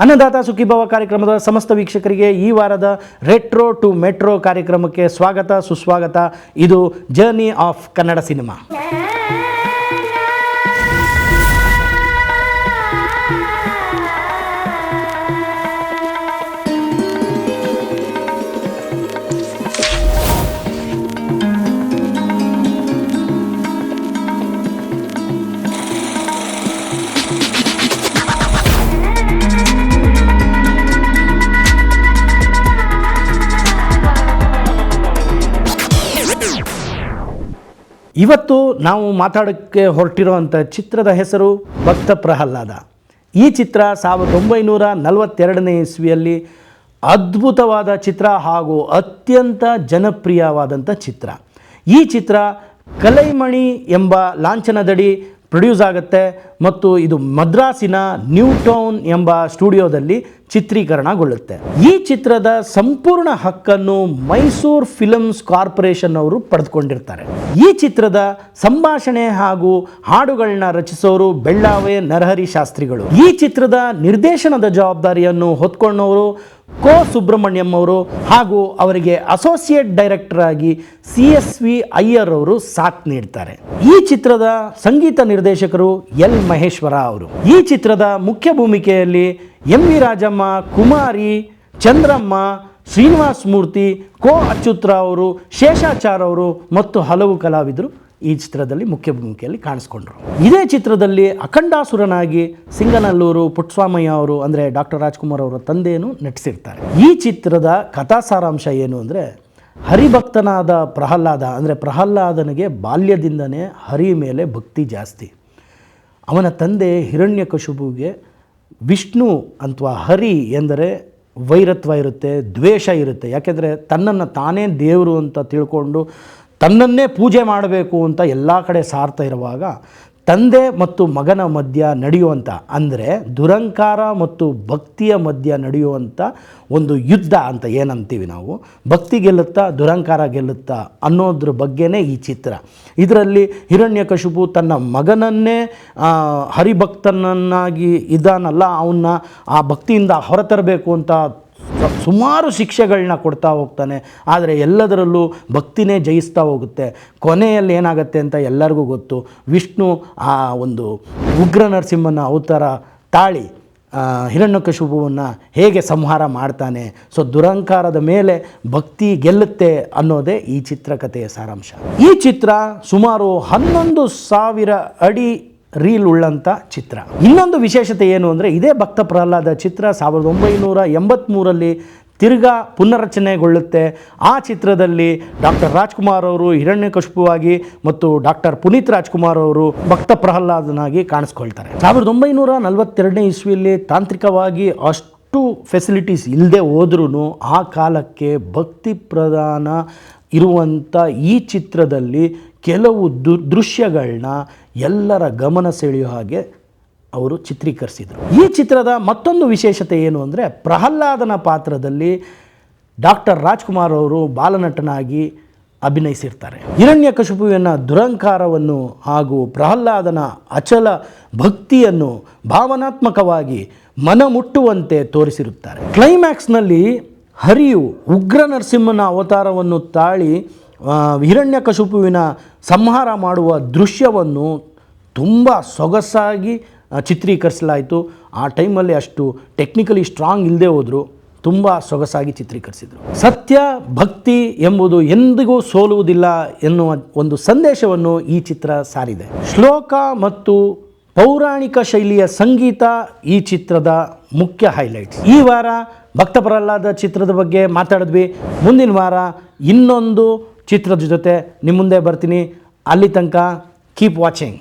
ಅನ್ನದಾತ ಸುಖೀಭವ ಕಾರ್ಯಕ್ರಮದ ಸಮಸ್ತ ವೀಕ್ಷಕರಿಗೆ ಈ ವಾರದ ರೆಟ್ರೋ ಟು ಮೆಟ್ರೋ ಕಾರ್ಯಕ್ರಮಕ್ಕೆ ಸ್ವಾಗತ ಸುಸ್ವಾಗತ. ಇದು ಜರ್ನಿ ಆಫ್ ಕನ್ನಡ ಸಿನಿಮಾ. ಇವತ್ತು ನಾವು ಮಾತಾಡೋಕ್ಕೆ ಹೊರಟಿರುವಂಥ ಚಿತ್ರದ ಹೆಸರು ಭಕ್ತ ಪ್ರಹ್ಲಾದ. ಈ ಚಿತ್ರ 1942ನೇ ಇಸ್ವಿಯಲ್ಲಿ ಅದ್ಭುತವಾದ ಚಿತ್ರ ಹಾಗೂ ಅತ್ಯಂತ ಜನಪ್ರಿಯವಾದಂಥ ಚಿತ್ರ. ಈ ಚಿತ್ರ ಕಲೈಮಣಿ ಎಂಬ ಲಾಂಛನದಡಿ ಪ್ರೊಡ್ಯೂಸ್ ಆಗುತ್ತೆ ಮತ್ತು ಇದು ಮದ್ರಾಸಿನ ನ್ಯೂ ಟೌನ್ ಎಂಬ ಸ್ಟುಡಿಯೋದಲ್ಲಿ ಚಿತ್ರೀಕರಣಗೊಳ್ಳುತ್ತೆ. ಈ ಚಿತ್ರದ ಸಂಪೂರ್ಣ ಹಕ್ಕನ್ನು ಮೈಸೂರು ಫಿಲ್ಮ್ಸ್ ಕಾರ್ಪೊರೇಷನ್ ಅವರು ಪಡೆದುಕೊಂಡಿರ್ತಾರೆ. ಈ ಚಿತ್ರದ ಸಂಭಾಷಣೆ ಹಾಗೂ ಹಾಡುಗಳನ್ನ ರಚಿಸೋರು ಬೆಳ್ಳಾವೆ ನರಹರಿ ಶಾಸ್ತ್ರಿಗಳು. ಈ ಚಿತ್ರದ ನಿರ್ದೇಶನದ ಜವಾಬ್ದಾರಿಯನ್ನು ಹೊತ್ಕೊಂಡವರು ಕೋ ಸುಬ್ರಹ್ಮಣ್ಯಂ ಅವರು ಹಾಗೂ ಅವರಿಗೆ ಅಸೋಸಿಯೇಟ್ ಡೈರೆಕ್ಟರ್ ಆಗಿ CSV ಅಯ್ಯರ್ ಅವರು ಸಾಥ್ ನೀಡ್ತಾರೆ. ಈ ಚಿತ್ರದ ಸಂಗೀತ ನಿರ್ದೇಶಕರು ಎಲ್ ಮಹೇಶ್ವರ ಅವರು. ಈ ಚಿತ್ರದ ಮುಖ್ಯ ಭೂಮಿಕೆಯಲ್ಲಿ MV ರಾಜಮ್ಮ, ಕುಮಾರಿ, ಚಂದ್ರಮ್ಮ, ಶ್ರೀನಿವಾಸ ಮೂರ್ತಿ, ಕೋ ಅಚ್ಯುತರಾವ್ ಅವರು, ಶೇಷಾಚಾರ್ ಅವರು ಮತ್ತು ಹಲವು ಕಲಾವಿದರು ಈ ಚಿತ್ರದಲ್ಲಿ ಮುಖ್ಯ ಭೂಮಿಕೆಯಲ್ಲಿ ಕಾಣಿಸ್ಕೊಂಡ್ರು. ಇದೇ ಚಿತ್ರದಲ್ಲಿ ಅಖಂಡಾಸುರನಾಗಿ ಸಿಂಗನಲ್ಲೂರು ಪುಟ್ಟಸ್ವಾಮಯ್ಯ ಅವರು ಅಂದರೆ ಡಾಕ್ಟರ್ ರಾಜ್ಕುಮಾರ್ ಅವರ ತಂದೆಯನ್ನು ನಟಿಸಿರ್ತಾರೆ. ಈ ಚಿತ್ರದ ಕಥಾ ಸಾರಾಂಶ ಏನು ಅಂದರೆ, ಹರಿಭಕ್ತನಾದ ಪ್ರಹ್ಲಾದ ಅಂದರೆ ಪ್ರಹ್ಲಾದನಿಗೆ ಬಾಲ್ಯದಿಂದನೇ ಹರಿ ಮೇಲೆ ಭಕ್ತಿ ಜಾಸ್ತಿ. ಅವನ ತಂದೆ ಹಿರಣ್ಯಕಶಿಪುವಿಗೆ ವಿಷ್ಣು ಅಥವಾ ಹರಿ ಎಂದರೆ ವೈರತ್ವ ಇರುತ್ತೆ, ದ್ವೇಷ ಇರುತ್ತೆ. ಯಾಕೆಂದರೆ ತನ್ನನ್ನು ತಾನೇ ದೇವರು ಅಂತ ತಿಳ್ಕೊಂಡು ತನ್ನನ್ನೇ ಪೂಜೆ ಮಾಡಬೇಕು ಅಂತ ಎಲ್ಲ ಕಡೆ ಸಾರ್ತಾ ಇರುವಾಗ ತಂದೆ ಮತ್ತು ಮಗನ ಮಧ್ಯ ನಡೆಯುವಂಥ ಅಂದರೆ ದುರಂಕಾರ ಮತ್ತು ಭಕ್ತಿಯ ಮಧ್ಯ ನಡೆಯುವಂಥ ಒಂದು ಯುದ್ಧ ಅಂತ ಏನಂತೀವಿ ನಾವು, ಭಕ್ತಿ ಗೆಲ್ಲುತ್ತಾ ದುರಂಕಾರ ಗೆಲ್ಲುತ್ತಾ ಅನ್ನೋದ್ರ ಬಗ್ಗೆನೇ ಈ ಚಿತ್ರ. ಇದರಲ್ಲಿ ಹಿರಣ್ಯಕಶಿಪು ತನ್ನ ಮಗನನ್ನೇ ಹರಿಭಕ್ತನನ್ನಾಗಿ ಇದ್ದಾನಲ್ಲ ಅವನ್ನ ಆ ಭಕ್ತಿಯಿಂದ ಹೊರತರಬೇಕು ಅಂತ ಸುಮಾರು ಶಿಕ್ಷೆಗಳನ್ನ ಕೊಡ್ತಾ ಹೋಗ್ತಾನೆ. ಆದರೆ ಎಲ್ಲದರಲ್ಲೂ ಭಕ್ತಿನೇ ಜಯಿಸ್ತಾ ಹೋಗುತ್ತೆ. ಕೊನೆಯಲ್ಲಿ ಏನಾಗುತ್ತೆ ಅಂತ ಎಲ್ಲರಿಗೂ ಗೊತ್ತು. ವಿಷ್ಣು ಆ ಒಂದು ಉಗ್ರ ನರಸಿಂಹನ ಅವತಾರ ತಾಳಿ ಹಿರಣ್ಯಕಶಿಪುವನ್ನು ಹೇಗೆ ಸಂಹಾರ ಮಾಡ್ತಾನೆ. ಸೊ ದುರಂಕಾರದ ಮೇಲೆ ಭಕ್ತಿ ಗೆಲ್ಲುತ್ತೆ ಅನ್ನೋದೇ ಈ ಚಿತ್ರಕಥೆಯ ಸಾರಾಂಶ. ಈ ಚಿತ್ರ ಸುಮಾರು 11,000 ಅಡಿ ರೀಲ್ ಉಳ್ಳಂಥ ಚಿತ್ರ. ಇನ್ನೊಂದು ವಿಶೇಷತೆ ಏನು ಅಂದರೆ, ಇದೇ ಭಕ್ತ ಪ್ರಹ್ಲಾದ ಚಿತ್ರ 1983ರಲ್ಲಿ ತಿರ್ಗಾ ಪುನರ್ರಚನೆಗೊಳ್ಳುತ್ತೆ. ಆ ಚಿತ್ರದಲ್ಲಿ ಡಾಕ್ಟರ್ ರಾಜ್ಕುಮಾರ್ ಅವರು ಹಿರಣ್ಯಕಶಿಪುವಾಗಿ ಮತ್ತು ಡಾಕ್ಟರ್ ಪುನೀತ್ ರಾಜ್ಕುಮಾರ್ ಅವರು ಭಕ್ತ ಪ್ರಹ್ಲಾದನಾಗಿ ಕಾಣಿಸ್ಕೊಳ್ತಾರೆ. 1942ನೇ ಇಸ್ವಿಯಲ್ಲಿ ತಾಂತ್ರಿಕವಾಗಿ ಅಷ್ಟು ಫೆಸಿಲಿಟೀಸ್ ಇಲ್ಲದೆ ಹೋದ್ರೂ ಆ ಕಾಲಕ್ಕೆ ಭಕ್ತಿ ಪ್ರಧಾನ ಇರುವಂಥ ಈ ಚಿತ್ರದಲ್ಲಿ ಕೆಲವು ದೃಶ್ಯಗಳನ್ನ ಎಲ್ಲರ ಗಮನ ಸೆಳೆಯೋ ಹಾಗೆ ಅವರು ಚಿತ್ರೀಕರಿಸಿದರು. ಈ ಚಿತ್ರದ ಮತ್ತೊಂದು ವಿಶೇಷತೆ ಏನು ಅಂದರೆ, ಪ್ರಹ್ಲಾದನ ಪಾತ್ರದಲ್ಲಿ ಡಾಕ್ಟರ್ ರಾಜ್ಕುಮಾರ್ ಅವರು ಬಾಲನಟನಾಗಿ ಅಭಿನಯಿಸಿರ್ತಾರೆ. ಹಿರಣ್ಯಕಶಿಪುವಿನ ದುರಂಕಾರವನ್ನು ಹಾಗೂ ಪ್ರಹ್ಲಾದನ ಅಚಲ ಭಕ್ತಿಯನ್ನು ಭಾವನಾತ್ಮಕವಾಗಿ ಮನಮುಟ್ಟುವಂತೆ ತೋರಿಸಿರುತ್ತಾರೆ. ಕ್ಲೈಮ್ಯಾಕ್ಸ್ನಲ್ಲಿ ಹರಿಯು ಉಗ್ರ ನರಸಿಂಹನ ಅವತಾರವನ್ನು ತಾಳಿ ಹಿರಣ್ಯಕಶಿಪುವಿನ ಸಂಹಾರ ಮಾಡುವ ದೃಶ್ಯವನ್ನು ತುಂಬ ಸೊಗಸಾಗಿ ಚಿತ್ರೀಕರಿಸಲಾಯಿತು. ಆ ಟೈಮಲ್ಲಿ ಅಷ್ಟು ಟೆಕ್ನಿಕಲಿ ಸ್ಟ್ರಾಂಗ್ ಇಲ್ಲದೆ ಹೋದರೂ ತುಂಬ ಸೊಗಸಾಗಿ ಚಿತ್ರೀಕರಿಸಿದರು. ಸತ್ಯ ಭಕ್ತಿ ಎಂಬುದು ಎಂದಿಗೂ ಸೋಲುವುದಿಲ್ಲ ಎನ್ನುವ ಒಂದು ಸಂದೇಶವನ್ನು ಈ ಚಿತ್ರ ಸಾರಿದೆ. ಶ್ಲೋಕ ಮತ್ತು ಪೌರಾಣಿಕ ಶೈಲಿಯ ಸಂಗೀತ ಈ ಚಿತ್ರದ ಮುಖ್ಯ ಹೈಲೈಟ್ಸ್. ಈ ವಾರ ಭಕ್ತ ಪ್ರಹ್ಲಾದ ಚಿತ್ರದ ಬಗ್ಗೆ ಮಾತಾಡಿದ್ವಿ. ಮುಂದಿನ ವಾರ ಇನ್ನೊಂದು ಚಿತ್ರದ ಜೊತೆ ನಿಮ್ಮ ಮುಂದೆ ಬರ್ತೀನಿ. ಅಲ್ಲಿ ತನಕ ಕೀಪ್ ವಾಚಿಂಗ್.